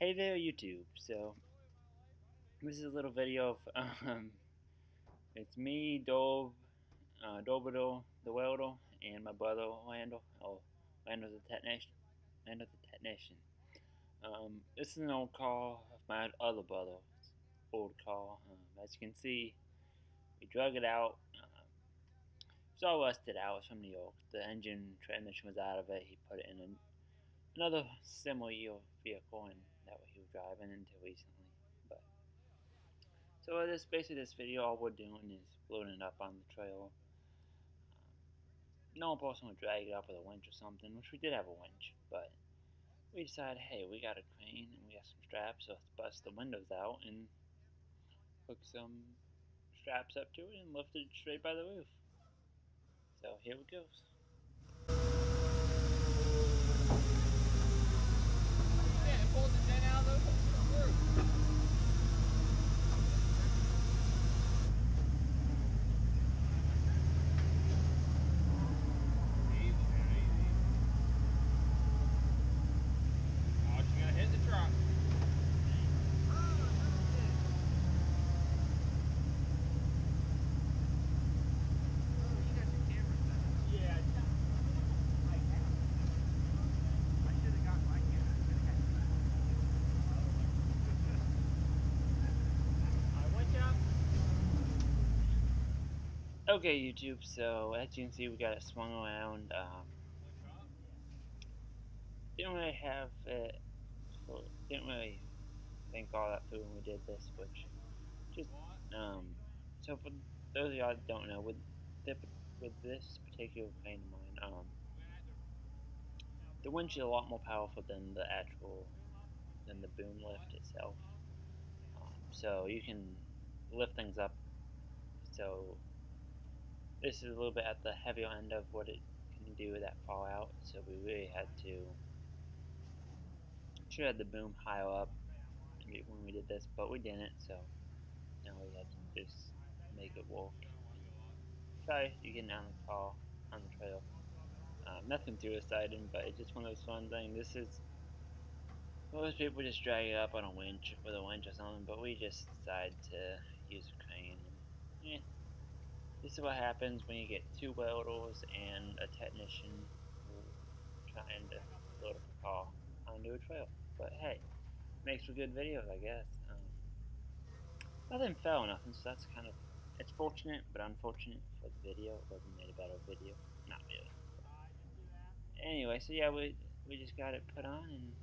Hey there, YouTube. So this is a little video of it's me, Derbador, the welder, and my brother Orlando. Orlando's the technician. Orlando's the technician. This is an old car of my other brother's old car. As you can see, we drug it out. It's all rusted out. It's from New York. The engine transmission was out of it. He put it in another similar vehicle, and that he was driving until recently. But so this video, all we're doing is loading it up on the trail. No person would drag it up with a winch or something, which we did have a winch, but we decided, hey, we got a crane and we got some straps, so let's bust the windows out and hook some straps up to it and lift it straight by the roof. So here it goes. Yeah, it pulls the dent out of the roof. Okay, YouTube, so as you can see, we got it swung around. Didn't really have it, didn't really think all that through when we did this, which just, so for those of y'all that don't know, with this particular crane of mine, the winch is a lot more powerful than the boom lift itself. So you can lift things up. So this is a little bit at the heavier end of what it can do that far out. So we really should have the boom higher up when we did this, but we didn't. So now we had to just make it work. Sorry, you're getting on the car on the trail. Nothing too exciting, but it's just one of those fun things. Most people just drag it up on a winch with a winch or something, but we just decided to use a crane. And, this is what happens when you get two welders and a technician trying to load up a car onto a trail. But hey, makes for good videos, I guess. Nothing fell or nothing, so that's kind of, it's fortunate but unfortunate for the video. It would have made a better video. Not really. Anyway, so yeah, we just got it put on and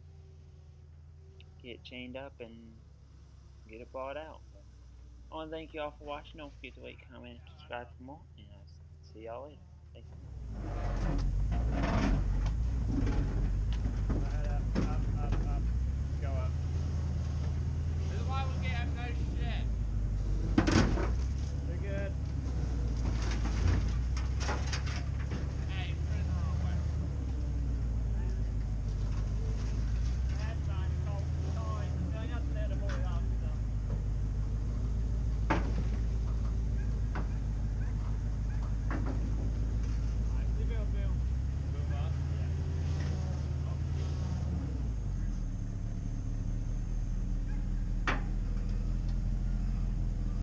get it chained up and get it brought out. But I want to thank you all for watching. Don't forget to like, comment, and subscribe for more, and I'll see y'all later. Thank you.